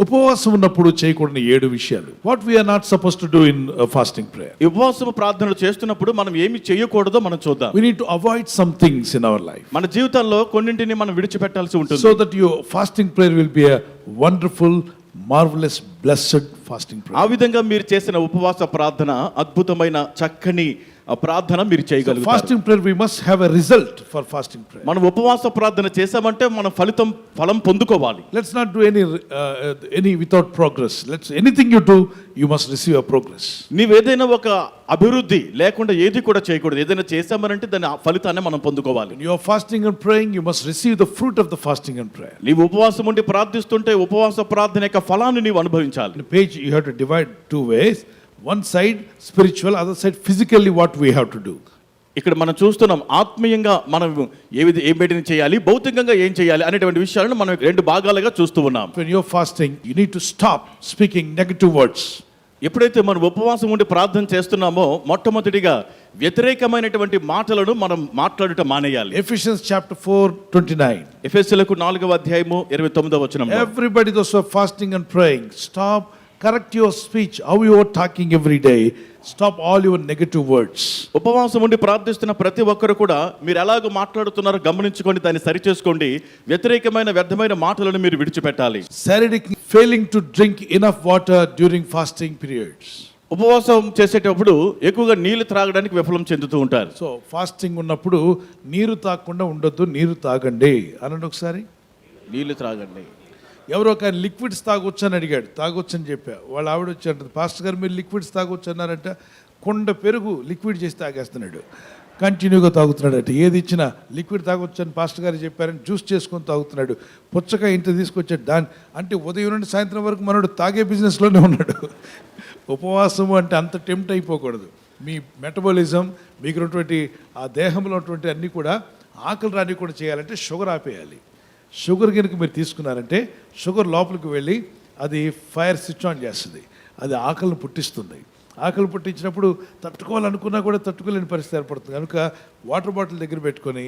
ఉపవాసం ఉన్నప్పుడు చేయకూడని 7 విషయాలు. What we are not suppose to do in fasting prayer. ఉపవాసము ప్రార్థనలు చేస్తున్నప్పుడు మనం ఏమి చేయకూడదో మనం చూద్దాం. We need to avoid some things in our life. మన జీవితంలో కొన్నింటిని మనం విడిచిపెట్టాల్సి ఉంటుంది. So that your fasting prayer will be a wonderful, marvelous, blessed fasting prayer. ఆ విధంగా మీరు చేసిన ఉపవాస ప్రార్థన అద్భుతమైన చక్కని ప్రార్థన మీరు చేయగలుగుతారు. Fasting prayer, we must have a result for fasting prayer. మనం ఉపవాస ప్రార్థన చేసామంటే మనం ఫలం పొందుకోవాలి. Let's not do any without progress. Anything you do, you must receive a progress. నీవేదైనా ఒక అభివృద్ధి లేకుండా ఏది కూడా చేయకూడదు. ఏదైనా చేసామనంటే దాని ఫలితాన్ని మనం పొందుకోవాలి. When you are fasting and praying, you must receive the fruit of the fasting and prayer. నీవు ఉపవాసం ఉండి ప్రార్థిస్తుంటే ఉపవాస ప్రార్థన యొక్క ఫలాన్ని నీవు అనుభవించాలి. In the page you have to divide 2 ways. One side spiritual, other side physically what we have to do. ఇక్కడ మనం చూస్తున్నాం ఆత్మీయంగా మనం ఏం చేయాలి, భౌతికంగా ఏం చేయాలి అనేటువంటి విషయాలను మనం 2 భాగాలుగా చూస్తూ ఉన్నాం. When you're fasting, you need to stop speaking negative words. ఎప్పుడైతే మనం ఉపవాసం ఉండి ప్రార్థన చేస్తున్నామో మొట్టమొదటిగా వ్యతిరేకమైనటువంటి మాటలను మనం మాట్లాడుట మానేయాలి. Ephesians chapter 4:29. ఎఫెసీయులకు 4వ అధ్యాయము 29వ వచనం. Everybody those who are fasting and praying, stop, correct your speech, how you are talking every day. Stop all your negative words. ఉపవాసం ఉండి ప్రార్థిస్తున్న ప్రతి ఒక్కరు కూడా మీరు ఎలాగో మాట్లాడుతున్నారో గమనించుకొని దాన్ని సరిచేసుకోండి. వ్యతిరేకమైన వ్యర్థమైన మాటలను మీరు విడిచిపెట్టాలి. Sadic failing to drink enough water during fasting periods. ఉపవాసం చేసేటప్పుడు ఎక్కువగా నీళ్లు త్రాగడానికి విఫలం చెందుతూ ఉంటారు. సో ఫాస్టింగ్ ఉన్నప్పుడు నీరు తాగకుండా ఉండొద్దు, నీరు తాగండి అనండి. ఒకసారి నీళ్లు త్రాగండి. ఎవరో ఒక లిక్విడ్స్ తాగొచ్చు అని అడిగాడు, తాగొచ్చు అని చెప్పా. వాళ్ళ ఆవిడ వచ్చి అంటుంది, పాస్టర్ గారు మీరు లిక్విడ్స్ తాగొచ్చు అన్నారంట. కొండ పెరుగు లిక్విడ్ చేసి తాగేస్తున్నాడు, కంటిన్యూగా తాగుతున్నాడు. అంటే ఏది ఇచ్చినా లిక్విడ్ తాగొచ్చు అని పాస్టర్ గారు చెప్పారని జ్యూస్ చేసుకొని తాగుతున్నాడు. పుచ్చకాయ ఇంటి తీసుకొచ్చాడు. అంటే ఉదయం నుండి సాయంత్రం వరకు మనోడు తాగే బిజినెస్లోనే ఉన్నాడు. ఉపవాసము అంటే అంత టెంప్ట్ అయిపోకూడదు. మీ మెటబాలిజం, మీకు ఉన్నటువంటి ఆ దేహంలో ఉన్నటువంటి అన్నీ కూడా ఆకలి రాని కూడా చేయాలంటే షుగర్ ఆపేయాలి. షుగర్ కనుక మీరు తీసుకున్నారంటే షుగర్ లోపలికి వెళ్ళి అది ఫైర్ స్విచ్ ఆన్ చేస్తుంది, అది ఆకలిని పుట్టిస్తుంది. ఆకలి పుట్టించినప్పుడు తట్టుకోవాలనుకున్నా కూడా తట్టుకోలేని పరిస్థితి ఏర్పడుతుంది. కనుక వాటర్ బాటిల్ దగ్గర పెట్టుకొని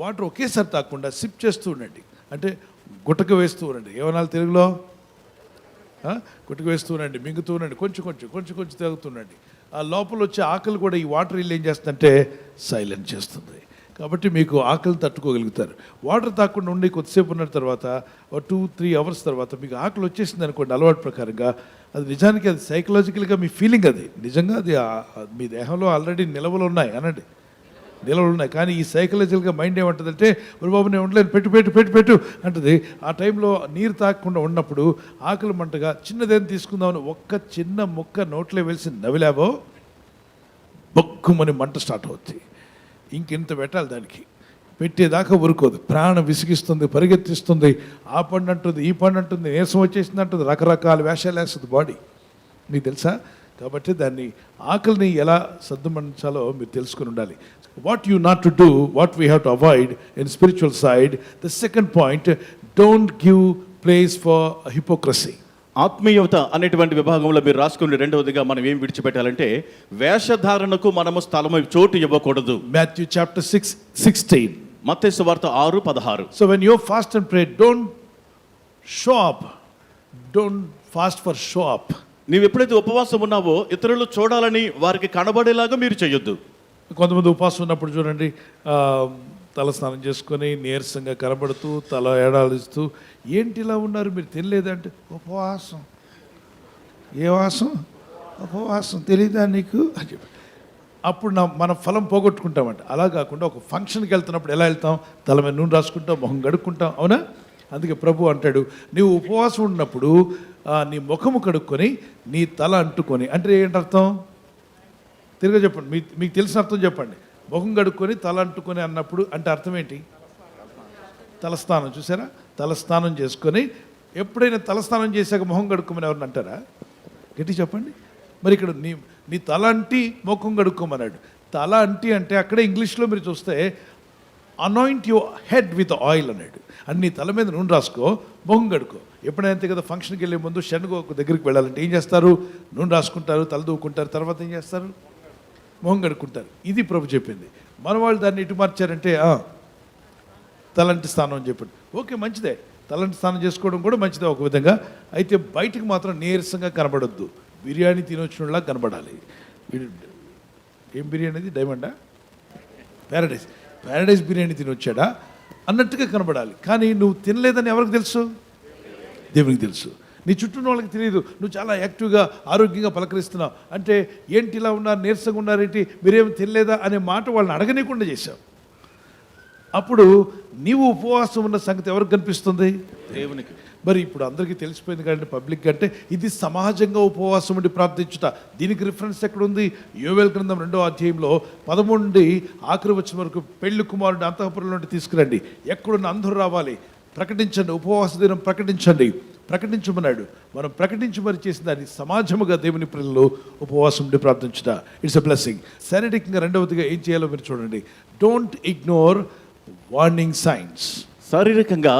వాటర్ ఒకేసారి తాగకుండా సిప్ చేస్తూ ఉండండి. అంటే గుట్టక వేస్తూ ఉండండి. ఏమనాలి తెలుగులో? గుట్టక వేస్తూ ఉండండి, మింగుతూ ఉండండి, కొంచెం కొంచెం తాగుతుండండి. ఆ లోపల వచ్చే ఆకలి కూడా ఈ వాటర్ ఇల్లు ఏం చేస్తుందంటే సైలెంట్ చేస్తుంది. కాబట్టి మీకు ఆకలిని తట్టుకోగలుగుతారు. వాటర్ తాగకుండా ఉండి కొద్దిసేపు ఉన్న తర్వాత 2-3 అవర్స్ తర్వాత మీకు ఆకలి వచ్చేసింది అనుకోండి అలవాటు ప్రకారంగా, అది నిజానికి అది సైకలాజికల్గా మీ ఫీలింగ్, అది నిజంగా అది మీ దేహంలో ఆల్రెడీ నిల్వలు ఉన్నాయి అనండి, నిల్వలు ఉన్నాయి. కానీ ఈ సైకలాజికల్గా మైండ్ ఏమంటుందంటే మరి బాబు నేను ఉండలేను, పెట్టు అంటుంది. ఆ టైంలో నీరు తాగకుండా ఉన్నప్పుడు ఆకలి మంటగా చిన్నదేం తీసుకుందామని ఒక్క చిన్న ముక్క నోట్లో వెలిసి నవిలాబో బొక్కుమని మంట స్టార్ట్ అవుతుంది. ఇంకెంత పెట్టాలి దానికి, పెట్టేదాకా ఊరుకోదు. ప్రాణం విసిగిస్తుంది, పరిగెత్తిస్తుంది. ఆ పండు అంటుంది, ఈ పండు అంటుంది, నీరసం వచ్చేసింది అంటుంది, రకరకాల వేషాలు వేస్తుంది బాడీ. మీకు తెలుసా? కాబట్టి దాన్ని ఆకలిని ఎలా సర్దుమణించాలో మీరు తెలుసుకుని ఉండాలి. What you not to do, what we have to avoid in spiritual side. The second point, don't give place for hypocrisy. ఆత్మీయత అనేటువంటి విభాగంలో మీరు రాసుకుని రెండవదిగా మనం ఏం విడిచిపెట్టాలంటే వేషధారణకు మనము చోటు ఇవ్వకూడదు. Matthew chapter 6:16. మత్తయి సువార్త 6:16. So when you fast and pray, don't show up. Don't fast for show up. నీవు ఎప్పుడైతే ఉపవాసం ఉన్నావో ఇతరులు చూడాలని వారికి కనబడేలాగా మీరు చేయొద్దు. కొంతమంది ఉపవాసం ఉన్నప్పుడు చూడండి, తల స్నానం చేసుకొని నీరసంగా కనబడుతూ తల ఏడాలిస్తూ, ఏంటి ఇలా ఉన్నారు మీరు తినలేదంటే, ఉపవాసం. ఏ వాసం? ఉపవాసం తెలీదా నీకు అని చెప్పి అప్పుడు మన ఫలం పోగొట్టుకుంటామంట. అలా కాకుండా ఒక ఫంక్షన్కి వెళ్తున్నప్పుడు ఎలా వెళ్తాం? తల మీద నూనె రాసుకుంటాం, మొహం గడుక్కుంటాం, అవునా? అందుకే ప్రభు అంటాడు, నీవు ఉపవాసం ఉన్నప్పుడు నీ ముఖము కడుక్కొని నీ తల అంటుకొని, అంటే ఏంటి అర్థం? తిరిగి చెప్పండి, మీకు తెలిసిన అర్థం చెప్పండి. ముఖం కడుక్కొని తల అంటుకొని అన్నప్పుడు అంటే అర్థం ఏంటి? తలస్నానం. చూసారా? తలస్నానం చేసుకొని, ఎప్పుడైనా తలస్నానం చేశాక మొహం కడుక్కోమని ఎవరిని అంటారా? గట్టి చెప్పండి. మరి ఇక్కడ నీ తల అంటి ముఖం కడుక్కోమన్నాడు. తల అంటి అంటే అక్కడే ఇంగ్లీష్లో మీరు చూస్తే anoint your head with oil అన్నాడు. అని నీ తల మీద నూనె రాసుకో, మొహం కడుక్కో. ఎప్పుడైతే కదా ఫంక్షన్కి వెళ్ళే ముందు శనగ దగ్గరికి వెళ్ళాలంటే ఏం చేస్తారు? నూనె రాసుకుంటారు, తల దూకుంటారు, తర్వాత ఏం చేస్తారు? మొహం కడుక్కుంటారు. ఇది ప్రభు చెప్పింది. మన వాళ్ళు దాన్ని ఇటు మార్చారంటే తలంటి స్థానం అని చెప్పండి. ఓకే, మంచిదే. తలంటి స్నానం చేసుకోవడం కూడా మంచిదే ఒక విధంగా. అయితే బయటికి మాత్రం నీరసంగా కనబడొద్దు. బిర్యానీ తినొచ్చినలా కనబడాలి. ఏం బిర్యానీ అది? డైమండా? ప్యారడైజ్ బిర్యానీ తినొచ్చాడా అన్నట్టుగా కనబడాలి. కానీ నువ్వు తినలేదని ఎవరికి తెలుసు? దేవునికి తెలుసు. నీ చుట్టూ ఉన్న వాళ్ళకి తెలియదు. నువ్వు చాలా యాక్టివ్గా ఆరోగ్యంగా పలకరిస్తున్నావు అంటే ఏంటి ఇలా ఉన్నారు, నీరసంగా ఉన్నారేంటి, మీరేమి తినలేదా అనే మాట వాళ్ళని అడగనీయకుండా చేశావు. అప్పుడు నీవు ఉపవాసం ఉన్న సంగతి ఎవరికి కనిపిస్తుంది? దేవునికి. మరి ఇప్పుడు అందరికీ తెలిసిపోయింది కాబట్టి పబ్లిక్ అంటే ఇది సమాజంగా ఉపవాసం ఉండి ప్రార్థించుట. దీనికి రిఫరెన్స్ ఎక్కడుంది? యోవేలు గ్రంథం 2వ అధ్యాయంలో 13 నుండి ఆఖరి వచ్చిన వరకు పెళ్లి కుమారుడు అంతఃపురం నుండి తీసుకురండి, ఎక్కడున్న అందరూ రావాలి, ప్రకటించండి, ఉపవాస దినం ప్రకటించండి, ప్రకటించమన్నాడు. మనం ప్రకటించి మరి చేసిన దాన్ని సమాజముగా దేవుని పిల్లలు ఉపవాసం ఉండి ప్రార్థించుట. It's a blessing. శారీరకంగా రెండవదిగా ఏం చేయాలో మీరు చూడండి. Don't ignore warning signs. శారీరకంగా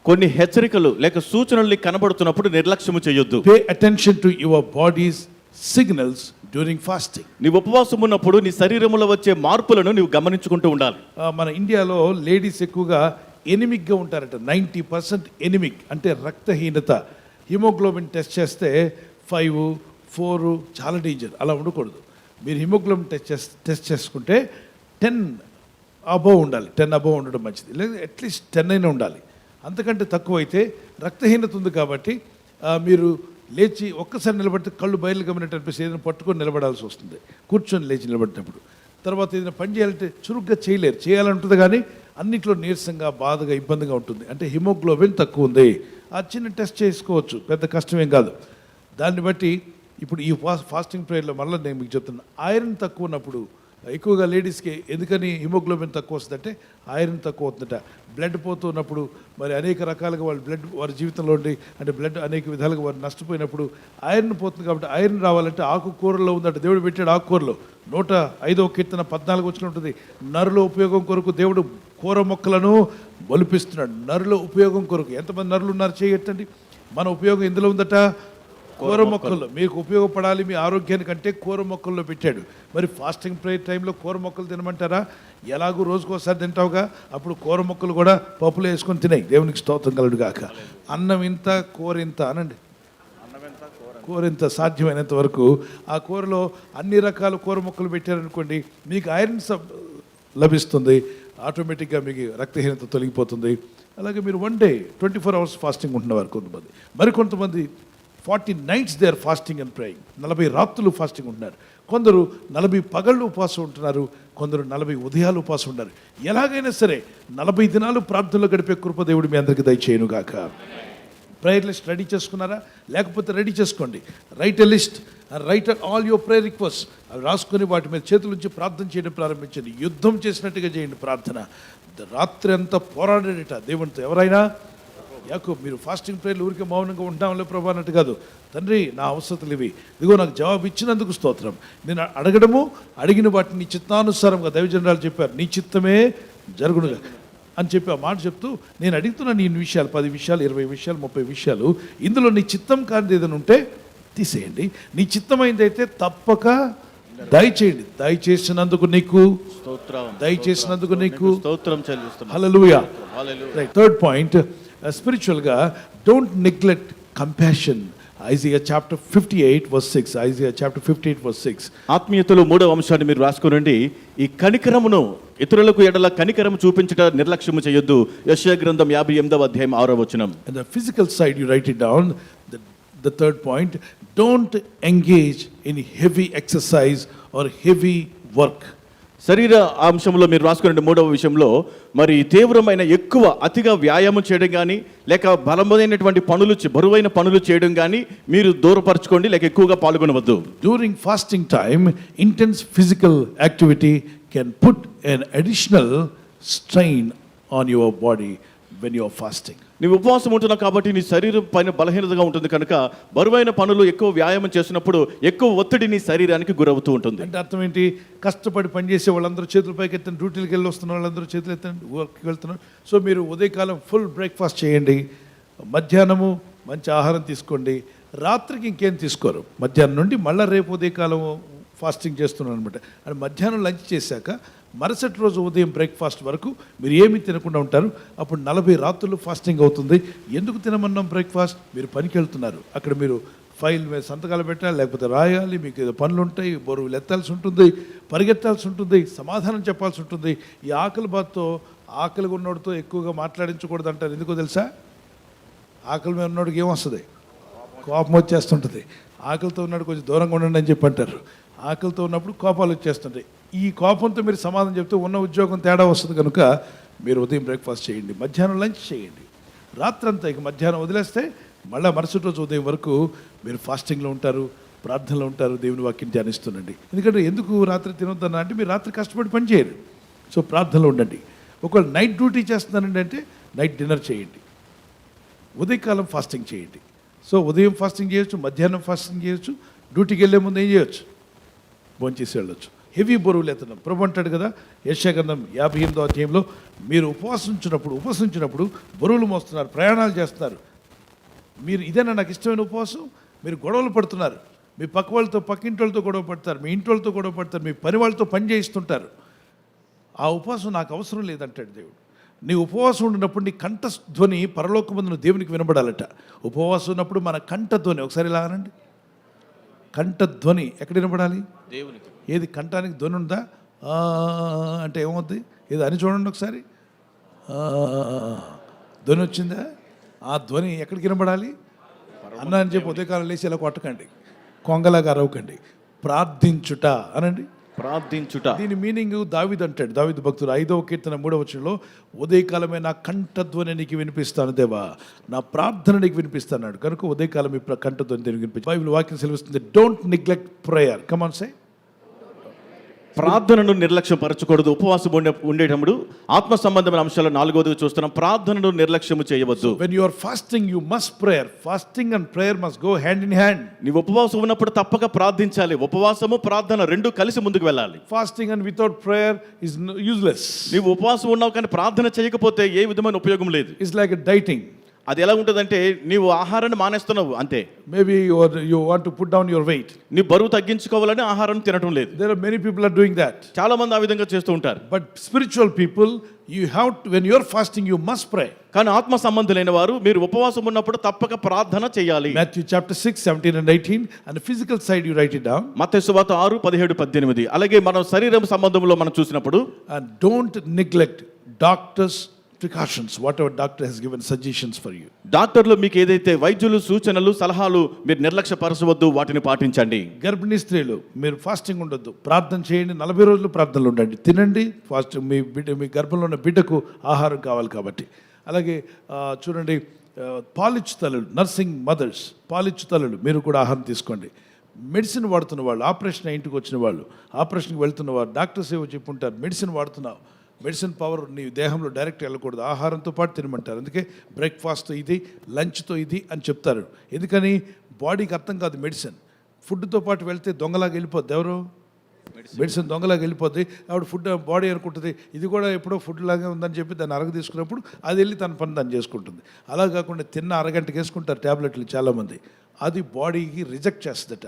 కొన్ని హెచ్చరికలు లేక సూచనలు కనబడుతున్నప్పుడు నిర్లక్ష్యము చేయొద్దు. Pay attention to your bodies signals during fasting. నీవు ఉపవాసం ఉన్నప్పుడు నీ శరీరంలో వచ్చే మార్పులను నీవు గమనించుకుంటూ ఉండాలి. మన ఇండియాలో లేడీస్ ఎక్కువగా ఎనిమిక్గా ఉంటారట. 90% ఎనిమిక్ అంటే రక్తహీనత. హిమోగ్లోబిన్ టెస్ట్ చేస్తే 5, 4 చాలా డేంజర్. అలా ఉండకూడదు. మీరు హిమోగ్లోబిన్ టెస్ట్ చేసుకుంటే 10 అబోవ్ ఉండాలి. 10 అబోవ్ ఉండడం మంచిది, లేదా అట్లీస్ట్ 10 అయినా ఉండాలి. అంతకంటే తక్కువ అయితే రక్తహీనత ఉంది కాబట్టి మీరు లేచి ఒక్కసారి నిలబడితే కళ్ళు బయలు గమనినట్టు అనిపిస్తే ఏదైనా పట్టుకొని నిలబడాల్సి వస్తుంది. కూర్చొని లేచి నిలబడినప్పుడు తర్వాత ఏదైనా పని చేయాలంటే చురుగ్గా చేయలేరు. చేయాలంటుంది కానీ అన్నింటిలో నీరసంగా, బాధగా, ఇబ్బందిగా ఉంటుంది. అంటే హిమోగ్లోబిన్ తక్కువ ఉంది. ఆ చిన్న టెస్ట్ చేసుకోవచ్చు, పెద్ద కష్టమేం కాదు. దాన్ని బట్టి ఇప్పుడు ఈ ఫాస్టింగ్ ప్రేయర్లో మళ్ళీ నేను మీకు చెప్తున్నా, ఐరన్ తక్కువ ఉన్నప్పుడు ఎక్కువగా లేడీస్కి ఎందుకని హిమోగ్లోబిన్ తక్కువ వస్తుందంటే ఐరన్ తక్కువ అవుతుందట. బ్లడ్ పోతున్నప్పుడు మరి అనేక రకాలుగా వాళ్ళు బ్లడ్ వారి జీవితంలో ఉండి అంటే బ్లడ్ అనేక విధాలుగా వారు నష్టపోయినప్పుడు ఐరన్ పోతుంది. కాబట్టి ఐరన్ రావాలంటే ఆకుకూరలో ఉందట. దేవుడు పెట్టాడు ఆకుకూరలో. 105వ కీర్తన 14 వచ్చిన ఉంటుంది. నరుల ఉపయోగం కొరకు దేవుడు కూర మొక్కలను బలిపిస్తున్నాడు. నరుల ఉపయోగం కొరకు. ఎంతమంది నరులు ఉన్నారు చేయట్టండి. మన ఉపయోగం ఎందులో ఉందట? కూర మొక్కల్లో. మీకు ఉపయోగపడాలి మీ ఆరోగ్యానికి అంటే కూర మొక్కల్లో పెట్టాడు. మరి ఫాస్టింగ్ ప్రేయర్ టైంలో కూర మొక్కలు తినమంటారా? ఎలాగూ రోజుకోసారి తింటావుగా, అప్పుడు కూర మొక్కలు కూడా పప్పులో వేసుకొని తినాయి. దేవునికి స్తోత్రం కలుడు గాక. అన్నం ఇంత కూర ఇంత అనండి. కూర ఇంత సాధ్యమైనంత వరకు ఆ కూరలో అన్ని రకాల కూర మొక్కలు పెట్టారనుకోండి, మీకు ఐరన్ లభిస్తుంది. ఆటోమేటిక్గా మీకు రక్తహీనత తొలగిపోతుంది. అలాగే మీరు 1 డే 24 అవర్స్ ఫాస్టింగ్ ఉంటున్నవారు కొంతమంది. మరికొంతమంది 40 nights they are fasting and praying. 40 రాత్రులు ఫాస్టింగ్ ఉంటున్నారు. కొందరు 40 పగళ్ళు ఉపవాసం ఉంటున్నారు. కొందరు 40 ఉదయాలు ఉపవాసం ఉన్నారు. ఎలాగైనా సరే 40 దినాలు ప్రార్థనలో గడిపే కృప దేవుడు మీ అందరికీ దయచేయను గాక. ప్రేయర్ లిస్ట్ రెడీ చేసుకున్నారా? లేకపోతే రెడీ చేసుకోండి. Right a list, right all your prayer request. అవి రాసుకొని వాటి మీద చేతుల నుంచి ప్రార్థన చేయడం ప్రారంభించండి. యుద్ధం చేసినట్టుగా చేయండి ప్రార్థన. రాత్రి అంతా పోరాడేట దేవునితో. ఎవరైనా యాకోబు మీరు ఫాస్టింగ్ ప్రేయర్లు ఊరికే మౌనంగా ఉంటాంలే ప్రభా అన్నట్టు కాదు. తండ్రి నా అవసరతలు ఇవి, ఇదిగో నాకు జవాబు ఇచ్చినందుకు స్తోత్రం. నేను అడగడము, అడిగిన వాటిని నీ చిత్తానుసారంగా దైవజనరాలు చెప్పారు, నీ చిత్తమే జరుగునుగా అని చెప్పి ఆ మాట చెప్తూ నేను అడుగుతున్నాను ఈ విషయాలు 10 విషయాలు 20 విషయాలు 30 విషయాలు. ఇందులో నీ చిత్తం కానిది ఏదైనా ఉంటే తీసేయండి. నీ చిత్తమైందైతే తప్పక దయచేయండి. దయచేసినందుకు నీకు స్తోత్రం, దయచేసినందుకు నీకు స్తోత్రం చెల్లిస్తున్నాను. హల్లెలూయా. హల్లెలూయా. థర్డ్ పాయింట్, స్పిరిచువల్గా don't neglect compassion. Isaiah chapter 58 verse 6. Isaiah chapter 58 verse 6. ఆత్మీయతలో 3వ అంశాన్ని మీరు రాసుకోనండి. ఈ కనికరమును, ఇతరులకు ఎడల కనికరము చూపించుట నిర్లక్ష్యము చేయొద్దు. యెషయా గ్రంథం 58వ అధ్యాయం 6వ వచనం. And the physical side you write it down. The third point, don't engage in heavy exercise or heavy work. శరీర అంశంలో మీరు రాసుకునే 3వ విషయంలో మరి తీవ్రమైన ఎక్కువ అతిగా వ్యాయామం చేయడం కానీ లేక బలమైనటువంటి పనులు బరువైన పనులు చేయడం కానీ మీరు దూరపరచుకోండి, లేక ఎక్కువగా పాల్గొనవద్దు. During fasting time, intense physical activity can put an additional strain on your body when you are fasting. నీవు ఉపవాసం ఉంటున్నావు కాబట్టి నీ శరీరం పైన బలహీనతగా ఉంటుంది కనుక బరువైన పనులు ఎక్కువ వ్యాయామం చేసినప్పుడు ఎక్కువ ఒత్తిడి నీ శరీరానికి గురవుతూ ఉంటుంది. అంటే అర్థం ఏంటి? కష్టపడి పనిచేసే వాళ్ళందరూ చేతుల పైకి ఎత్తండి, డ్యూటీలకు వెళ్ళి వస్తున్న వాళ్ళందరూ చేతులు ఎత్తండి, వర్క్కి వెళ్తున్నారు. సో మీరు ఉదయకాలం ఫుల్ బ్రేక్ఫాస్ట్ చేయండి, మధ్యాహ్నము మంచి ఆహారం తీసుకోండి, రాత్రికి ఇంకేం తీసుకోరు. మధ్యాహ్నం నుండి మళ్ళీ రేపు ఉదయకాలం ఫాస్టింగ్ చేస్తున్నాను అనమాట. అండ్ మధ్యాహ్నం లంచ్ చేశాక మరుసటి రోజు ఉదయం బ్రేక్ఫాస్ట్ వరకు మీరు ఏమీ తినకుండా ఉంటారు. అప్పుడు 40 రాత్రులు ఫాస్టింగ్ అవుతుంది. ఎందుకు తినమన్నాం బ్రేక్ఫాస్ట్? మీరు పనికి వెళ్తున్నారు, అక్కడ మీరు ఫైల్ మీద సంతకాలు పెట్టాలి, లేకపోతే రాయాలి, మీకు ఏదో పనులు ఉంటాయి, బరువులు ఎత్తాల్సి ఉంటుంది, పరిగెత్తాల్సి ఉంటుంది, సమాధానం చెప్పాల్సి ఉంటుంది. ఈ ఆకలి బాధతో ఆకలిగా ఉన్నోడితో ఎక్కువగా మాట్లాడించకూడదు అంటారు. ఎందుకో తెలుసా? ఆకలి మీద ఉన్నోడికి ఏమొస్తుంది? కోపం వచ్చేస్తుంటుంది. ఆకలితో ఉన్నాడు కొంచెం దూరంగా ఉండండి అని చెప్పి అంటారు. ఆకలితో ఉన్నప్పుడు కోపాలు వచ్చేస్తుంటాయి. ఈ కోపంతో మీరు సమాధానం చెప్తే ఉన్న ఉద్యోగం తేడా వస్తుంది. కనుక మీరు ఉదయం బ్రేక్ఫాస్ట్ చేయండి, మధ్యాహ్నం లంచ్ చేయండి, రాత్రంతా ఇక మధ్యాహ్నం వదిలేస్తే మళ్ళీ మరుసటి రోజు ఉదయం వరకు మీరు ఫాస్టింగ్లో ఉంటారు, ప్రార్థనలో ఉంటారు, దేవుని వాక్యం ధ్యానిస్తుండండి. ఎందుకంటే ఎందుకు రాత్రి తినొద్దన్నా అంటే మీరు రాత్రి కష్టపడి పని చేయరు. సో ప్రార్థనలో ఉండండి. ఒకవేళ నైట్ డ్యూటీ చేస్తున్నానండి అంటే నైట్ డిన్నర్ చేయండి, ఉదయకాలం ఫాస్టింగ్ చేయండి. సో ఉదయం ఫాస్టింగ్ చేయొచ్చు, మధ్యాహ్నం ఫాస్టింగ్ చేయొచ్చు, డ్యూటీకి వెళ్ళే ముందు ఏం చేయొచ్చు? భోంచేసి వెళ్ళొచ్చు. హెవీ బరువులు ఎత్తడం ప్రభు అంటాడు కదా, యెషయా గ్రంథం 58వ అధ్యాయంలో, మీరు ఉపవసించినప్పుడు బరువులు మోస్తున్నారు, ప్రయాణాలు చేస్తున్నారు. మీరు ఇదేనా నాకు ఇష్టమైన ఉపవాసం? మీరు గొడవలు పడుతున్నారు, మీ పక్క వాళ్ళతో పక్కింటి వాళ్ళతో గొడవ పడతారు, మీ ఇంటి వాళ్ళతో గొడవ పడతారు, మీ పని వాళ్ళతో పని చేయిస్తుంటారు. ఆ ఉపవాసం నాకు అవసరం లేదంటాడు దేవుడు. నీ ఉపవాసం ఉన్నప్పుడు నీ కంఠధ్వని పరలోకమందున దేవునికి వినబడాలట. ఉపవాసం ఉన్నప్పుడు మన కంఠధ్వని ఒకసారి ఇలా అనండి. కంఠధ్వని ఎక్కడ వినబడాలి? దేవునికి. ఏది కంఠానికి ధ్వని ఉందా? అంటే ఏమవుద్ది? ఏది అని చూడండి ఒకసారి. ధ్వని వచ్చిందా? ఆ ధ్వని ఎక్కడికి వినబడాలి? అన్నా అని చెప్పి ఉదయకాలం లేచి ఇలా కొట్టకండి, కొంగలాగా అరవకండి. ప్రార్థించుట అనండి. ప్రార్థించుట. దీని మీనింగ్ దావీదు అంటాడు, దావీదు భక్తుడు 5వ కీర్తన 3వ వచనంలో, ఉదయకాలమే నా కంఠధ్వని నీకు వినిపిస్తాను దేవా, నా ప్రార్థన నీకు వినిపిస్తాడు. కనుక ఉదయకాలం మీ కంఠధ్వని దేవునికి వినిపించి బైబిల్ వాక్యం సెలవిస్తుంది, don't neglect prayer. Come on say. ప్రార్థనను నిర్లక్ష్యపరచకూడదు. ఉపవాసం ఉండేటప్పుడు ఆత్మ సంబంధమైన అంశాలు 4వదిగా చూస్తున్నాం. ప్రార్థనను నిర్లక్ష్యము చేయవద్దు. When you are fasting, you must pray. Fasting and prayer must go hand in hand. నీవు ఉపవాసం ఉన్నప్పుడు తప్పక ప్రార్థించాలి. ఉపవాసము ప్రార్థన రెండు కలిసి ముందుకు వెళ్ళాలి. Fasting and without prayer is useless. నీవు ఉపవాసం ఉన్నావు కానీ ప్రార్థన చేయకపోతే ఏ విధమైన ఉపయోగం లేదు. It's like a dieting. అది ఎలా ఉంటుందంటే నీవు ఆహారాన్ని మానేస్తున్నావు అంతే. Maybe you want to put down your weight. నీ బరువు తగ్గించుకోవాలని ఆహారం తినటం లేదు. There are many people are doing that. చాలా మంది ఆ విధంగా చేస్తూ ఉంటారు. But spiritual people, you have to, when you are fasting, you must pray. కానీ ఆత్మ సంబంధులైన వారు మీరు ఉపవాసం ఉన్నప్పుడు తప్పక ప్రార్థన చేయాలి. Matthew chapter 6, 17 and 18. And the physical side, you write it down. మత్తయి సువార్త 6, 17, 18. అలాగే మనం శరీరం సంబంధంలో మనం చూసినప్పుడు, And don't neglect doctors' precautions, whatever doctor has given suggestions for you. డాక్టర్లు మీకు ఏదైతే వైద్యులు సూచనలు సలహాలు మీరు నిర్లక్ష్యపరచవద్దు, వాటిని పాటించండి. గర్భిణీ స్త్రీలు మీరు ఫాస్టింగ్ ఉండొద్దు, ప్రార్థన చేయండి. 40 రోజులు ప్రార్థనలు ఉండండి, తినండి. ఫాస్టింగ్ మీ గర్భంలో ఉన్న బిడ్డకు ఆహారం కావాలి కాబట్టి. అలాగే చూడండి, పాలిచ్చు తల్లులు, నర్సింగ్ మదర్స్, పాలిచ్చు తల్లులు మీరు కూడా ఆహారం తీసుకోండి. మెడిసిన్ వాడుతున్న వాళ్ళు, ఆపరేషన్ ఇంటికి వచ్చిన వాళ్ళు, ఆపరేషన్కి వెళ్తున్న వారు, డాక్టర్స్ ఏవో చెప్పుంటారు, మెడిసిన్ వాడుతున్నావు, మెడిసిన్ పవర్ నీ దేహంలో డైరెక్ట్ వెళ్ళకూడదు, ఆహారంతో పాటు తినమంటారు. అందుకే బ్రేక్ఫాస్ట్తో ఇది, లంచ్తో ఇది అని చెప్తారు. ఎందుకని? బాడీకి అర్థం కాదు మెడిసిన్. ఫుడ్తో పాటు వెళ్తే దొంగలాగా వెళ్ళిపోద్ది. ఎవరు? మెడిసిన్ దొంగలాగా వెళ్ళిపోద్ది. ఆవిడ ఫుడ్ బాడీ అనుకుంటుంది ఇది కూడా ఎప్పుడో ఫుడ్ లాగా ఉందని చెప్పి దాన్ని అరగ తీసుకున్నప్పుడు అది వెళ్ళి తన పని దాన్ని చేసుకుంటుంది. అలా కాకుండా తిన్న అరగంటకి వేసుకుంటారు ట్యాబ్లెట్లు చాలామంది. అది బాడీకి రిజెక్ట్ చేస్తుందట,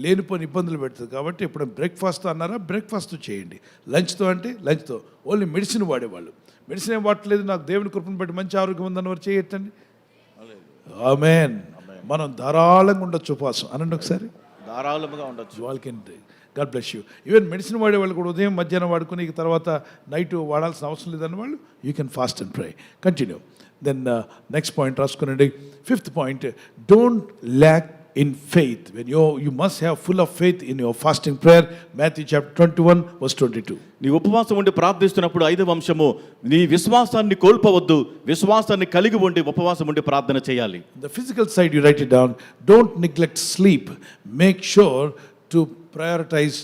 లేనిపోని ఇబ్బందులు పెడుతుంది. కాబట్టి ఇప్పుడు బ్రేక్ఫాస్ట్ అన్నారా, బ్రేక్ఫాస్ట్ చేయండి. లంచ్తో అంటే లంచ్తో. ఓన్లీ మెడిసిన్ వాడేవాళ్ళు, మెడిసిన్ ఏం వాడట్లేదు, నాకు దేవుని కృపను బట్టి మంచి ఆరోగ్యం ఉందని వారు చేయొచ్చండి. ఆమేన్. మనం ధారాళంగా ఉండొచ్చు ఉపవాసం అనండి ఒకసారి. ధారాళంగా ఉండొచ్చు. వాళ్ళకి God bless you. Even medicine వాడేవాళ్ళు కూడా ఉదయం మధ్యాహ్నం వాడుకుని తర్వాత నైట్ వాడాల్సిన అవసరం లేదని వాళ్ళు, you can fast and pray. Continue. Then next point రాసుకునండి. 5th point, don't lack in faith. When you must have full of faith in your fasting prayer. Matthew chapter 21 verse 22. నీ ఉపవాసం ఉండి ప్రార్థిస్తున్నప్పుడు 5వ అంశము, నీ విశ్వాసాన్ని కోల్పోవద్దు, విశ్వాసాన్ని కలిగి ఉండి ఉపవాసం ఉండి ప్రార్థన చేయాలి. The physical side, you write it down. Don't neglect sleep. Make sure to prioritize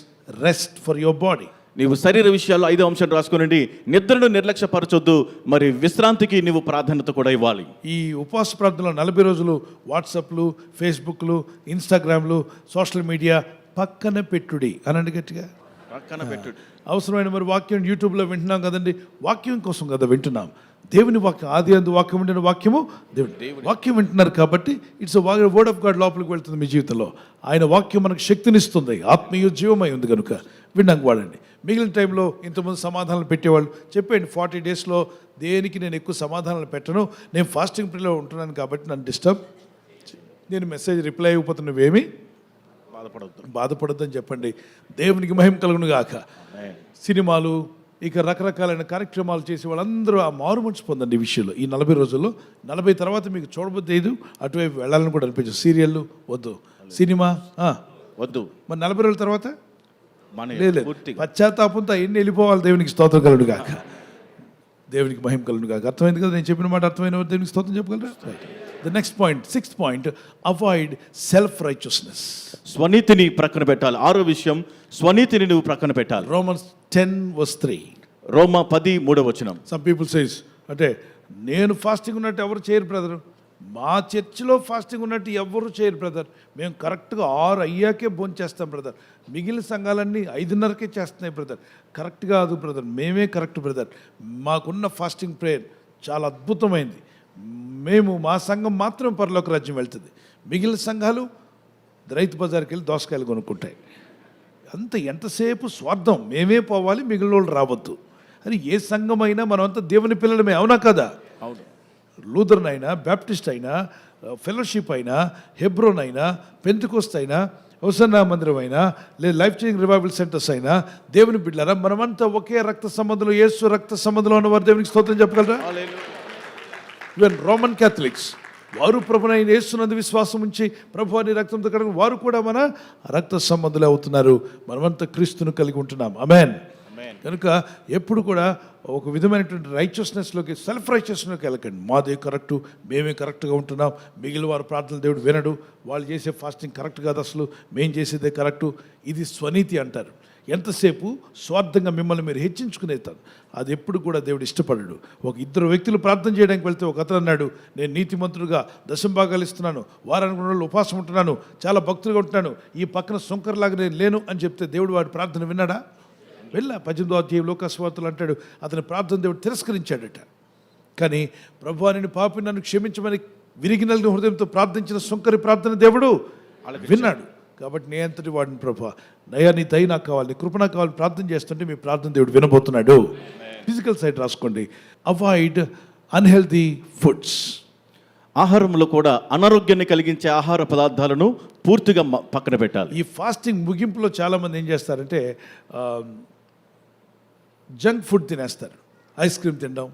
rest for your body. నీవు శరీర విషయాల్లో 5వ అంశం రాసుకోనండి. నిద్రను నిర్లక్ష్యపరచొద్దు, మరి విశ్రాంతికి నీవు ప్రాధాన్యత కూడా ఇవ్వాలి. ఈ ఉపవాస ప్రార్థనలో 40 రోజులు వాట్సాప్లు, ఫేస్బుక్లు, ఇన్స్టాగ్రామ్లు, సోషల్ మీడియా పక్కన పెట్టుడి అనండి గట్టిగా. పక్కన పెట్టుడి. అవసరమైన మరి వాక్యం యూట్యూబ్లో వింటున్నాం కదండి, వాక్యం కోసం కదా వింటున్నాం. దేవుని వాక్యం, ఆది అందు వాక్యం ఉండిన వాక్యము దేవుడు వాక్యం వింటున్నారు కాబట్టి ఇట్స్ వర్డ్ ఆఫ్ గాడ్ లోపలికి వెళ్తుంది మీ జీవితంలో. ఆయన వాక్యం మనకు శక్తినిస్తుంది, ఆత్మీయ జీవమై ఉంది కనుక విన్నాక వాడండి. మిగిలిన టైంలో ఇంతమంది సమాధానాలు పెట్టేవాళ్ళు చెప్పండి, 40 డేస్లో దేనికి నేను ఎక్కువ సమాధానాలు పెట్టను, నేను ఫాస్టింగ్ ప్రేలో ఉంటున్నాను కాబట్టి నన్ను డిస్టర్బ్, నేను మెసేజ్ రిప్లై అయిపోతున్నా, నువ్వేమి బాధపడద్దు అని చెప్పండి. దేవునికి మహిమ కలుగును గాక. సినిమాలు ఇక రకరకాలైన కార్యక్రమాలు చేసి వాళ్ళందరూ ఆ మారు మనసు పొందండి ఈ విషయంలో. ఈ 40 రోజుల్లో 40 తర్వాత మీకు చూడబుద్ది లేదు, అటువైపు వెళ్ళాలని కూడా అనిపించదు. సీరియళ్ళు వద్దు, సినిమా వద్దు, మరి 40 రోజుల తర్వాత లేదు, పశ్చాత్తాపంతో ఎన్ని వెళ్ళిపోవాలి. దేవునికి స్తోత్రం కలుగును గాక, దేవునికి మహిమ కలుగును గాక. అర్థమైంది కదా నేను చెప్పిన మాట? అర్థమైన వారు దేవునికి స్తోత్రం చెప్పగలరా? The next point, 6th point, avoid self righteousness. స్వనీతిని ప్రక్కన పెట్టాలి. 6వ విషయం, స్వనీతిని నువ్వు ప్రక్కన పెట్టాలి. Romans 10:3. రోమా 10:3. సమ్ పీపుల్ సేస్, అంటే నేను ఫాస్టింగ్ ఉన్నట్టు ఎవరు చేయరు బ్రదర్, మా చర్చిలో ఫాస్టింగ్ ఉన్నట్టు ఎవరు చేయరు బ్రదర్, మేము కరెక్ట్గా 6 అయ్యాకే భోంచేస్తాం బ్రదర్, మిగిలిన సంఘాలన్నీ 5:30కే చేస్తున్నాయి బ్రదర్. కరెక్ట్ కాదు బ్రదర్, మేమే కరెక్ట్ బ్రదర్, మాకున్న ఫాస్టింగ్ ప్రేయర్ చాలా అద్భుతమైంది, మేము మా సంఘం మాత్రం పరలోక రాజ్యం వెళ్తుంది, మిగిలిన సంఘాలు రైతు బజార్కి వెళ్ళి దోసకాయలు కొనుక్కుంటాయి. ఎంతసేపు స్వార్థం, మేమే పోవాలి మిగిలిన వాళ్ళు రావద్దు అని. ఏ సంఘం అయినా మనమంతా దేవుని పిల్లలమే, అవునా కదా? అవును. లూథరన్ అయినా, బ్యాప్టిస్ట్ అయినా, ఫెలోషిప్ అయినా, హెబ్రోన్ అయినా, పెంతెకోస్త్ అయినా, హోసన్నా మందిరం అయినా, లేదా లైఫ్ చేంజింగ్ రివైవల్ సెంటర్స్ అయినా, దేవుని బిడ్డలారా మనమంతా ఒకే రక్త సంబంధంలో, యేసు రక్త సంబంధంలో ఉన్నవారు దేవునికి స్తోత్రం చెప్పగలరా? ఈవెన్ రోమన్ క్యాథలిక్స్ వారు ప్రభునైన యేసునందు విశ్వాసం ఉంచి ప్రభు అని రక్తంతో కడుగు వారు కూడా మన రక్త సంబంధులు అవుతున్నారు. మనమంతా క్రీస్తును కలిగి ఉంటున్నాం. ఆమేన్. కనుక ఎప్పుడు కూడా ఒక విధమైనటువంటి రైచియస్నెస్లోకి, సెల్ఫ్ రైచియస్నెస్లోకి వెళ్ళకండి. మాదే కరెక్టు, మేమే కరెక్ట్గా ఉంటున్నాం, మిగిలిన వారి ప్రార్థనలు దేవుడు వినడు, వాళ్ళు చేసే ఫాస్టింగ్ కరెక్ట్ కాదు, అసలు మేం చేసేదే కరెక్టు. ఇది స్వనీతి అంటారు. ఎంతసేపు స్వార్థంగా మిమ్మల్ని మీరు హెచ్చించుకునేతారు, అది ఎప్పుడు కూడా దేవుడు ఇష్టపడడు. ఒక 2 వ్యక్తులు ప్రార్థన చేయడానికి వెళ్తే ఒక అతను అన్నాడు, నేను నీతిమంతుడుగా 10 భాగాలు ఇస్తున్నాను, వారానికి 2 రోజులు ఉపవాసం ఉంటున్నాను, చాలా భక్తులుగా ఉంటున్నాను, ఈ పక్కన సొంకర్లాగా నేను లేను అని చెప్తే దేవుడు వాడి ప్రార్థన విన్నాడా? 18వ అధ్యాయం లోకాసువార్తలు అంటాడు, అతని ప్రార్థన దేవుడు తిరస్కరించాడట. కానీ ప్రభువా నేను పాపి నన్ను క్షమించమని విరిగినలిగిన హృదయంతో ప్రార్థించిన సొంకరి ప్రార్థన దేవుడు విన్నాడు. కాబట్టి నీ అంతటి వాడిని ప్రభువా, నయా నీ దయ నాకు కావాలి, నీ కృప నాకు కావాలి ప్రార్థన చేస్తుంటే మీ ప్రార్థన దేవుడు వినబోతున్నాడు. ఫిజికల్ సైడ్ రాసుకోండి, అవాయిడ్ అన్హెల్దీ ఫుడ్స్. ఆహారంలో కూడా అనారోగ్యాన్ని కలిగించే ఆహార పదార్థాలను పూర్తిగా పక్కన పెట్టాలి. ఈ ఫాస్టింగ్ ముగింపులో చాలామంది ఏం చేస్తారంటే జంక్ ఫుడ్ తినేస్తారు, ఐస్ క్రీమ్ తినడం,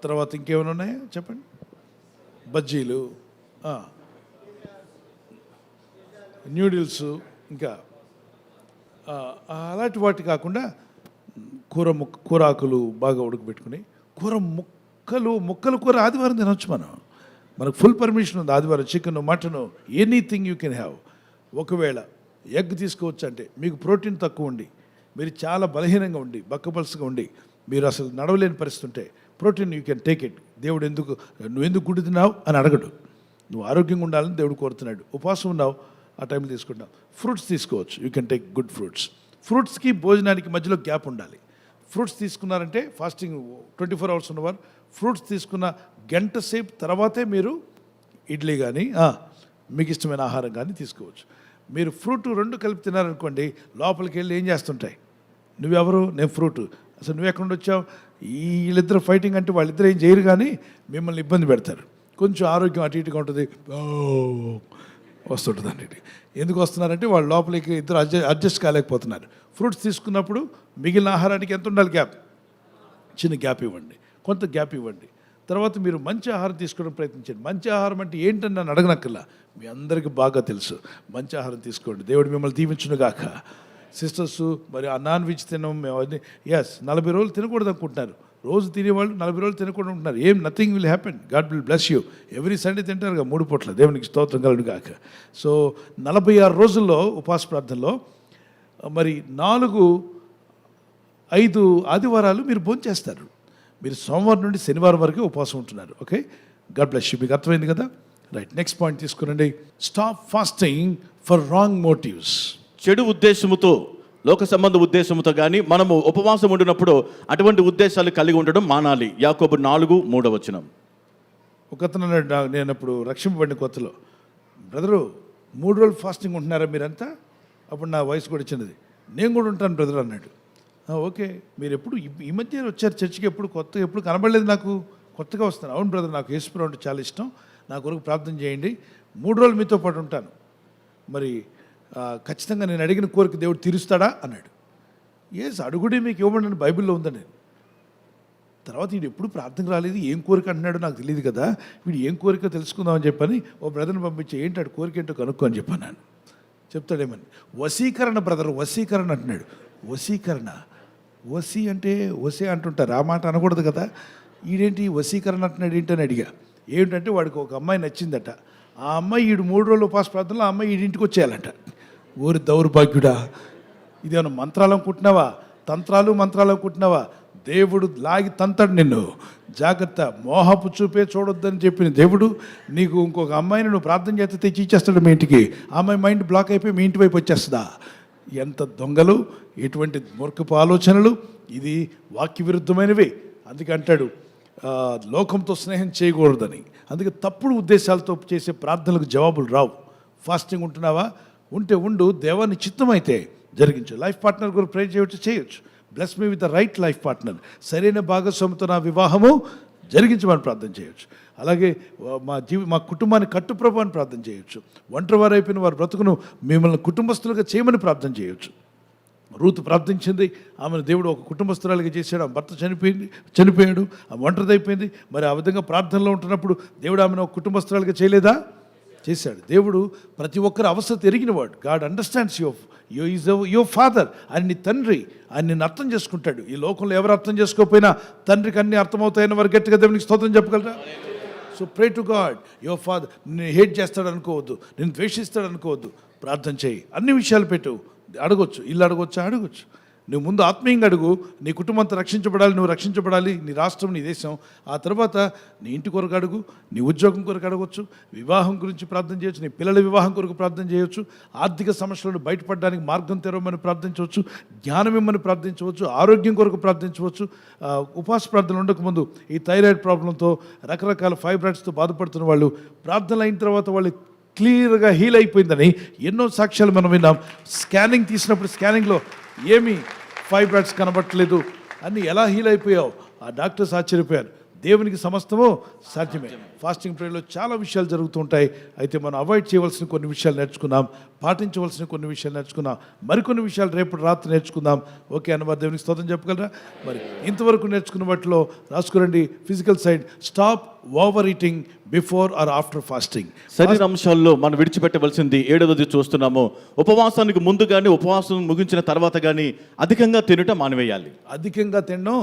తర్వాత ఇంకేమైనా ఉన్నాయా చెప్పండి, బజ్జీలు, న్యూడిల్స్, ఇంకా అలాంటి వాటి కాకుండా కూరాకులు బాగా ఉడకబెట్టుకుని ముక్కలు కూర ఆదివారం తినొచ్చు. మనకు ఫుల్ పర్మిషన్ ఉంది ఆదివారం. Chicken, mutton, anything you can have. ఒకవేళ ఎగ్ తీసుకోవచ్చు అంటే మీకు ప్రోటీన్ తక్కువ ఉండి, మీరు చాలా బలహీనంగా ఉండి, బక్కపల్స్గా ఉండి, మీరు అసలు నడవలేని పరిస్థితి ఉంటే protein you can take it. దేవుడు నువ్వు ఎందుకు గుడ్డు తిన్నావు అని అడగడు, నువ్వు ఆరోగ్యంగా ఉండాలని దేవుడు కోరుతున్నాడు. ఉపవాసం ఉన్నావు, ఆ టైంలో తీసుకుంటాం. ఫ్రూట్స్ తీసుకోవచ్చు, you can take good fruits. ఫ్రూట్స్కి భోజనానికి మధ్యలో గ్యాప్ ఉండాలి. ఫ్రూట్స్ తీసుకున్నారంటే ఫాస్టింగ్ 24 అవర్స్ ఉన్నవారు ఫ్రూట్స్ తీసుకున్న గంట సేపు తర్వాతే మీరు ఇడ్లీ కానీ మీకు ఇష్టమైన ఆహారం కానీ తీసుకోవచ్చు. మీరు ఫ్రూట్ 2 కలిపి తినారనుకోండి, లోపలికి వెళ్ళి ఏం చేస్తుంటాయి, నువ్వెవరు, నేను ఫ్రూట్, అసలు నువ్వు ఎక్కడ వచ్చావు, వీళ్ళిద్దరు ఫైటింగ్ అంటే వాళ్ళిద్దరు ఏం చేయరు కానీ మిమ్మల్ని ఇబ్బంది పెడతారు. కొంచెం ఆరోగ్యం అటు ఇటుగా ఉంటుంది, వస్తుంటుంది అన్నిటి. ఎందుకు వస్తున్నారంటే వాళ్ళు లోపలికి ఇద్దరు అడ్జస్ట్ కాలేకపోతున్నారు. ఫ్రూట్స్ తీసుకున్నప్పుడు మిగిలిన ఆహారానికి ఎంత ఉండాలి గ్యాప్, చిన్న గ్యాప్ ఇవ్వండి, కొంత గ్యాప్ ఇవ్వండి. తర్వాత మీరు మంచి ఆహారం తీసుకోవడం ప్రయత్నించండి. మంచి ఆహారం అంటే ఏంటని నన్ను అడగనక్కర్లా, మీ అందరికీ బాగా తెలుసు. మంచి ఆహారం తీసుకోండి, దేవుడు మిమ్మల్ని దీవించునుగాక. సిస్టర్స్ మరి ఆ నాన్ వెజ్ తినడం మేము అన్నీ 40 రోజులు తినకూడదు అనుకుంటున్నారు, రోజు తినేవాళ్ళు 40 రోజులు తినకుండా ఉంటున్నారు. Nothing will happen, God will bless you. Every Sunday తింటారుగా 3 పూట్ల, దేవునికి స్తోత్రం కలుగును గాక. సో 46 రోజుల్లో ఉపవాస ప్రార్థనలో మరి 4-5 ఆదివారాలు మీరు భోంచేస్తారు. మీరు సోమవారం నుండి శనివారం వరకు ఉపవాసం ఉంటున్నారు. Okay, God bless you. మీకు అర్థమైంది కదా? రైట్, నెక్స్ట్ పాయింట్ తీసుకురండి. Stop fasting for wrong motifs. చెడు ఉద్దేశముతో లోక సంబంధ ఉద్దేశంతో కానీ మనము ఉపవాసం ఉండినప్పుడు అటువంటి ఉద్దేశాలు కలిగి ఉండడం మానాలి. యాకోబు 4:3. ఒకతను అన్నాడు, నేను అప్పుడు రక్షింపబడిన కొత్తలో, బ్రదరు 3 రోజులు ఫాస్టింగ్ ఉంటున్నారా మీరంతా? అప్పుడు నా వయసు కూడా చిన్నది. నేను కూడా ఉంటాను బ్రదర్ అన్నాడు. ఓకే, మీరు ఎప్పుడు ఈ మధ్య వచ్చారు చర్చికి, ఎప్పుడు కనబడలేదు నాకు, కొత్తగా వస్తాను. అవును బ్రదర్, నాకు యేసుప్రభు అంటే చాలా ఇష్టం, నా కొరకు ప్రార్థన చేయండి, 3 రోజులు మీతో పాటు ఉంటాను, మరి ఖచ్చితంగా నేను అడిగిన కోరిక దేవుడు తీరుస్తాడా అన్నాడు. అడుగుడే మీకు ఇవ్వమని బైబిల్లో ఉందని. నేను తర్వాత వీడు ఎప్పుడు ప్రార్థనకు రాలేదు, ఏం కోరిక అంటున్నాడో నాకు తెలియదు కదా, వీడు ఏం కోరిక తెలుసుకుందామని చెప్పని ఓ బ్రదర్ని పంపించి ఏంటాడు కోరిక ఏంటో కనుక్కో అని చెప్పాను. నేను చెప్తాడేమని, వశీకరణ బ్రదర్, వశీకరణ అంటున్నాడు. వశీకరణ, వసి అంటే వసే అంటుంటారు, ఆ మాట అనకూడదు కదా, ఈడేంటి వశీకరణ అంటున్నాడు ఏంటని అడిగా. ఏంటంటే వాడికి ఒక అమ్మాయి నచ్చిందట, ఆ అమ్మాయి 3 రోజులు ఉపాస ప్రార్థనలో ఆ అమ్మాయి ఇంటికి వచ్చేయాలంట. ఊరి దౌర్భాగ్యుడా, ఇదేమన్నా మంత్రాలు అనుకుంటున్నావా, మంత్రాలు అనుకుంటున్నావా? దేవుడు లాగి తంతాడు నిన్ను, జాగ్రత్త, మోహపు చూపే చూడొద్దని చెప్పిన దేవుడు నీకు ఇంకొక అమ్మాయిని నువ్వు ప్రార్థన చేస్తే తెచ్చి ఇచ్చేస్తాడు మీ ఇంటికి. ఆ అమ్మాయి మైండ్ బ్లాక్ అయిపోయి మీ ఇంటి వైపు వచ్చేస్తుందా? ఎంత దొంగలు, ఎటువంటి మూర్ఖపు ఆలోచనలు, ఇది వాక్య విరుద్ధమైనవి. అందుకే అంటాడు లోకంతో స్నేహం చేయకూడదని. అందుకే తప్పుడు ఉద్దేశాలతో చేసే ప్రార్థనలకు జవాబులు రావు. ఫాస్టింగ్ ఉంటున్నావా? ఉండు, దేవాన్ని చిత్తమైతే జరిగించు. లైఫ్ పార్ట్నర్ కూడా ప్రే చేయొచ్చు. Bless me with the right life partner, సరైన భాగస్వామితో నా వివాహము జరిగించమని ప్రార్థన చేయొచ్చు. అలాగే మా కుటుంబాన్ని కట్టుప్రభు అని ప్రార్థన చేయొచ్చు. ఒంటరివారు అయిపోయిన వారి బ్రతుకును మిమ్మల్ని కుటుంబస్తులుగా చేయమని ప్రార్థన చేయొచ్చు. రూతు ప్రార్థించింది, ఆమెను దేవుడు ఒక కుటుంబస్తురాలుగా చేశాడు. ఆమె భర్త చనిపోయాడు, ఆమె ఒంటరిదైపోయింది. మరి ఆ విధంగా ప్రార్థనలో ఉంటున్నప్పుడు దేవుడు ఆమెను ఒక కుటుంబస్తురాలుగా చేయలేదా? చేశాడు. దేవుడు ప్రతి ఒక్కరి అవసరం ఎరిగినవాడు. God understands your father. ఆయన నీ తండ్రి, ఆయన నిన్ను అర్థం చేసుకుంటాడు. ఈ లోకంలో ఎవరు అర్థం చేసుకోకపోయినా తండ్రికి అన్ని అర్థమవుతాయని వారు గట్టిగా దేవునికి స్తోత్రం చెప్పగలరా? So pray to God. Your father నిన్ను హేట్ చేస్తాడు అనుకోవద్దు, నిన్ను ద్వేషిస్తాడు అనుకోవద్దు. ప్రార్థన చేయి, అన్ని విషయాలు పెట్టు. అడగొచ్చు, ఇల్లు అడగొచ్చు. నువ్వు ముందు ఆత్మీయంగా అడుగు. నీ కుటుంబంతో రక్షించబడాలి, నువ్వు రక్షించబడాలి, నీ రాష్ట్రం, నీ దేశం. ఆ తర్వాత నీ ఇంటి కొరకు అడుగు, నీ ఉద్యోగం కొరకు అడగవచ్చు, వివాహం గురించి ప్రార్థన చేయొచ్చు, నీ పిల్లల వివాహం కొరకు ప్రార్థన చేయొచ్చు, ఆర్థిక సమస్యలను బయటపడడానికి మార్గం తెరవమని ప్రార్థించవచ్చు, జ్ఞానం ఇమ్మని ప్రార్థించవచ్చు, ఆరోగ్యం కొరకు ప్రార్థించవచ్చు. ఉపవాస ప్రార్థనలు ఉండకముందు ఈ థైరాయిడ్ ప్రాబ్లంతో, రకరకాల ఫైబ్రాయిడ్స్తో బాధపడుతున్న వాళ్ళు ప్రార్థనలు అయిన తర్వాత వాళ్ళు క్లియర్గా హీల్ అయిపోయిందని ఎన్నో సాక్ష్యాలు మనం విన్నాం. స్కానింగ్ తీసినప్పుడు స్కానింగ్లో ఏమీ ఫైబ్రాయిడ్స్ కనబట్టలేదు అని ఎలా హీల్ అయిపోయావు? ఆ డాక్టర్స్ ఆశ్చర్యపోయారు. దేవునికి సమస్తము సాధ్యమే. ఫాస్టింగ్ ప్రేయర్లో చాలా విషయాలు జరుగుతూ ఉంటాయి. అయితే మనం అవాయిడ్ చేయవలసిన కొన్ని విషయాలు నేర్చుకున్నాం, పాటించవలసిన కొన్ని విషయాలు నేర్చుకున్నాం, మరికొన్ని విషయాలు రేపు రాత్రి నేర్చుకుందాం. ఓకే అన్నవారు దేవునికి స్తోత్రం చెప్పగలరా? మరి ఇంతవరకు నేర్చుకున్న వాటిలో రాసుకురండి. Physical side, stop over eating before or after fasting. శరీర అంశాల్లో మనం విడిచిపెట్టవలసింది 7వది చూస్తున్నాము. ఉపవాసానికి ముందు కానీ ఉపవాసం ముగించిన తర్వాత కానీ అధికంగా తినటం మానివేయాలి. అధికంగా తినడం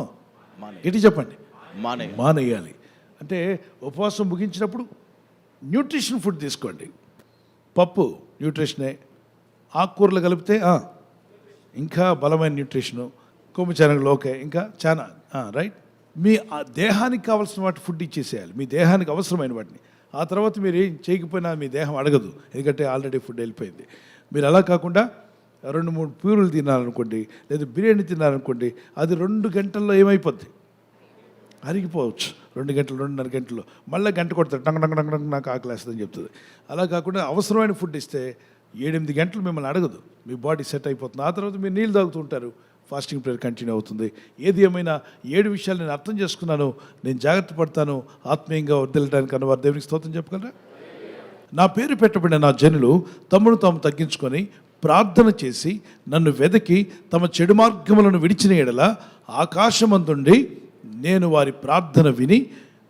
ఇటు చెప్పండి, మానేయాలి. అంటే ఉపవాసం ముగించినప్పుడు న్యూట్రిషన్ ఫుడ్ తీసుకోండి. పప్పు న్యూట్రిషనే, ఆకుకూరలు కలిపితే ఇంకా బలమైన న్యూట్రిషను, కొమ్ము శనగలు ఓకే, ఇంకా చాలా రైట్. మీ దేహానికి కావాల్సిన వాటి ఫుడ్ ఇచ్చేసేయాలి, మీ దేహానికి అవసరమైన వాటిని. ఆ తర్వాత మీరు ఏం చేయకపోయినా మీ దేహం అడగదు, ఎందుకంటే ఆల్రెడీ ఫుడ్ వెళ్ళిపోయింది. మీరు అలా కాకుండా 2-3 పూరీలు తినాలనుకోండి, లేదా బిర్యానీ తినాలనుకోండి, అది 2 గంటల్లో ఏమైపోద్ది? అరిగిపోవచ్చు. 2 గంటలు, 2.5 గంటలు, మళ్ళీ గంట కొడతాడు, టంగ నాకు ఆకలేస్తుందని చెప్తుంది. అలా కాకుండా అవసరమైన ఫుడ్ ఇస్తే 7-8 గంటలు మిమ్మల్ని అడగదు, మీ బాడీ సెట్ అయిపోతుంది. ఆ తర్వాత మీరు నీళ్ళు తాగుతూ ఉంటారు, ఫాస్టింగ్ ప్రేయర్ కంటిన్యూ అవుతుంది. ఏది ఏమైనా 7 విషయాలు నేను అర్థం చేసుకున్నాను, నేను జాగ్రత్త పడతాను ఆత్మీయంగా వదిలేయడానికి అన్నవారు దేవునికి స్తోత్రం చెప్పగలరా? నా పేరు పెట్టబడిన నా జనులు తమను తాము తగ్గించుకొని ప్రార్థన చేసి నన్ను వెదకి తమ చెడు మార్గములను విడిచిన ఎడల ఆకాశమందుండి నేను వారి ప్రార్థన విని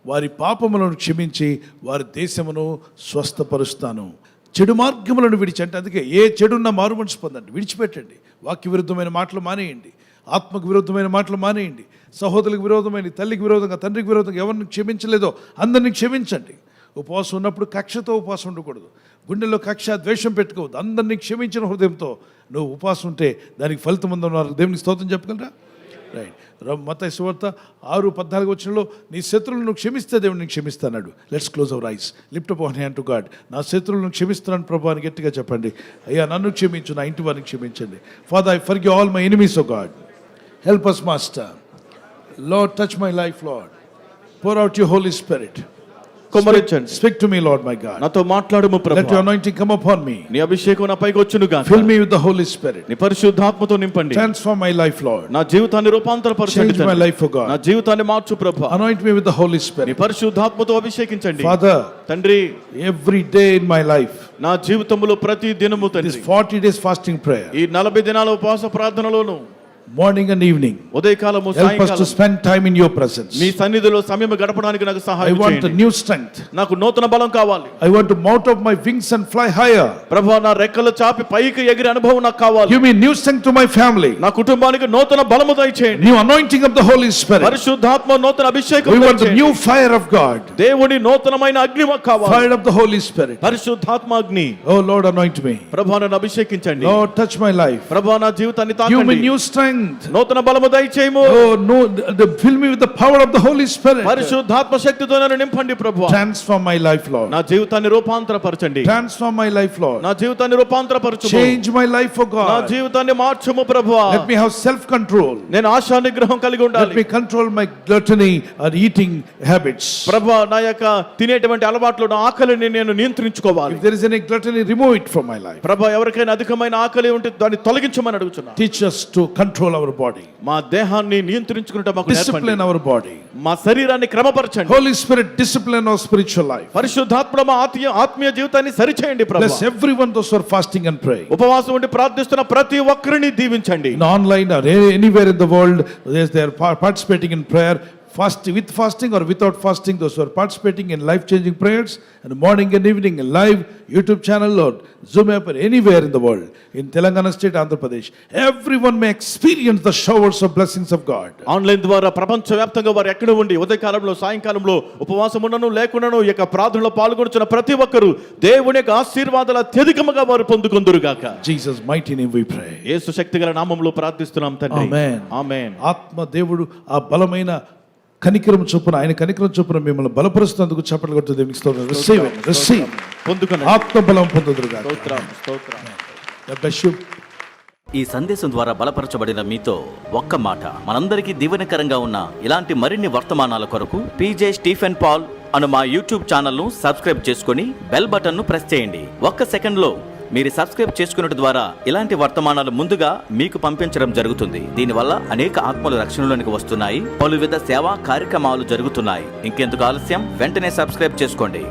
వారి పాపములను క్షమించి వారి దేశమును స్వస్థపరుస్తాను. చెడు మార్గములను విడిచి, అంటే అందుకే ఏ చెడున్న మారు మనసు పొందండి, విడిచిపెట్టండి. వాక్య విరుద్ధమైన మాటలు మానేయండి, ఆత్మకు విరుద్ధమైన మాటలు మానేయండి, సహోదరులకు విరోధమైన, తల్లికి విరోధంగా, తండ్రికి విరోధంగా ఎవరిని క్షమించలేదో అందరినీ క్షమించండి. ఉపవాసం ఉన్నప్పుడు కక్షతో ఉపవాసం ఉండకూడదు, గుండెల్లో కక్ష ద్వేషం పెట్టుకోవద్దు. అందరినీ క్షమించిన హృదయంతో నువ్వు ఉపవాసం ఉంటే దానికి ఫలితం ఉందన్నారు. దేవునికి స్తోత్రం చెప్పగలరా? రైట్. మత్తయి సువార్త 6:14 వచనంలో నీ శత్రువులను క్షమిస్తే దేవుడు నీకు క్షమిస్తాడు. Let's close our eyes, lift up hour hand to God. నా శత్రువులను క్షమిస్తున్నాను ప్రభు అని గట్టిగా చెప్పండి. అయ్యా నన్ను క్షమించు, నా ఇంటి వారిని క్షమించండి. Father, I forgive all my enemies O God. Help us master. Lord touch my life Lord. pour out your holy spirit. కుమ్మరించండి. Speak to me Lord my God. నాతో మాట్లాడుము Let your ప్రభువా. anointing come upon me. నీ అభిషేకం నా పైకి వచ్చును గాక. Fill me with the Holy Spirit. నీ పరిశుద్ధాత్మతో నింపండి. Transform my life Lord. నా జీవితాన్ని రూపాంతరపరచండి Change my తండ్రి. life, O God. నా జీవితాన్ని మార్చు ప్రభువా. Anoint me with the Holy నీ Spirit. పరిశుద్ధాత్మతో అభిషేకించండి. Father, తండ్రి, every day in my life, నా జీవితంలో ప్రతి దినము this తండ్రి, 40 days fasting prayer, ఈ 40 దినాల ఉపవాస ప్రార్థనలోను morning and evening, ఉదయకాలము help us to సాయంకాలం spend time in your presence. నీ సన్నిధిలో సమయం గడపడానికి నాకు I సహాయం want a చేయండి. new strength. నాకు నూతన బలం కావాలి I want to mount up my wings and fly higher. ప్రభువా. నా రెక్కలు చాపి పైకి ఎగిరే అనుభవం నాకు కావాలి. Give me new strength to my family. నా కుటుంబానికి నూతన బలము దయచేయండి. New anointing of the Holy Spirit. పరిశుద్ధాత్మ నూతన అభిషేకం We want the దయచేయండి. new fire of God. దేవుని నూతనమైన అగ్ని మాకు కావాలి. Fire of the Holy Spirit. పరిశుద్ధాత్మ అగ్ని. Oh Lord, anoint me. ప్రభువా నన్ను అభిషేకించండి. Lord, touch my life. ప్రభువా నా జీవితాన్ని Give me తాకండి. new strength. నూతన బలము దయచేయము. Oh no, fill me with the power of the Holy Spirit. పరిశుద్ధాత్మ శక్తితో నన్ను నింపండి ప్రభువా. Transform my life, Lord. నా జీవితాన్ని రూపాంతరపరచండి. Transform my life, Lord. నా జీవితాన్ని రూపాంతరపరచుము. Change my life, oh నా God. జీవితాన్ని మార్చుము ప్రభువా. Let me have self-control. నేను ఆశా నిగ్రహం కలిగి Let ఉండాలి. me control my gluttony or eating habits. ప్రభువా నా యొక్క తినేటువంటి అలవాట్లు, నా ఆకలిని నేను నియంత్రించుకోవాలి. If there is any gluttony, remove it from my life. ప్రభువా ఎవరికైనా అధికమైన ఆకలి ఉంటే దాన్ని తొలగించమని అడుగుతున్నా. Teach us to control our body. మా దేహాన్ని నియంత్రించుకుంటే మాకు నేర్పండి. Discipline our body. మా శరీరాన్ని క్రమపరచండి. Holy Spirit, discipline our spiritual life. పరిశుద్ధాత్మ మా ఆత్మీయ జీవితాన్ని సరిచేయండి Bless ప్రభువా. everyone those who are fasting and praying. ఉపవాసం ఉండి ప్రార్థిస్తున్న ప్రతి ఒక్కరిని దీవించండి. In online or anywhere in the world, they are participating in prayer. With fasting or without fasting, those who are participating in life-changing prayers, and morning and evening in live YouTube channel or Zoom app or anywhere in the world, in Telangana state, Andhra Pradesh, everyone may experience the showers of blessings of God. Online ద్వారా ప్రపంచవ్యాప్తంగా వారు ఎక్కడ ఉండి ఉదయకాలంలో సాయంకాలంలో ఉపవాసం ఉన్నను లేకున్నాను ఈ యొక్క ప్రార్థనలో పాల్గొనుచున్న ప్రతి ఒక్కరు దేవుని యొక్క ఆశీర్వాదాలు అత్యధికముగా వారు పొందుకొందురుగాక. Jesus mighty name we pray. యేసు శక్తిగల నామములో ప్రార్థిస్తున్నాం తండ్రి. Amen. ఆమేన్. ఆత్మ దేవుడు ఆ బలమైన కనికరం చొప్పున, ఆయన కనికరం చొప్పున మిమ్మల్ని బలపరుస్తున్నందుకు చప్పట్లు కొట్టు దేవునికి స్తోత్రం. Receive it. Receive. పొందుకొనండి. ఆత్మ బలం పొందుదురుగాక. స్తోత్రం స్తోత్రం. God bless you. ఈ సందేశం ద్వారా బలపరచబడిన మీతో ఒక్క మాట, మనందరికీ దీవెనకరంగా ఉన్న ఇలాంటి మరిన్ని వర్తమానాల కొరకు PJ స్టీఫెన్ పాల్ అను మా యూట్యూబ్ ఛానల్ను సబ్స్క్రైబ్ చేసుకుని బెల్ బటన్ను ప్రెస్ చేయండి. ఒక్క సెకండ్లో మీరు సబ్స్క్రైబ్ చేసుకున్నట్టు ద్వారా ఇలాంటి వర్తమానాలు ముందుగా మీకు పంపించడం జరుగుతుంది. దీనివల్ల అనేక ఆత్మలు రక్షణలోనికి వస్తున్నాయి, పలువిధ సేవా కార్యక్రమాలు జరుగుతున్నాయి. ఇంకెందుకు ఆలస్యం, వెంటనే సబ్స్క్రైబ్ చేసుకోండి.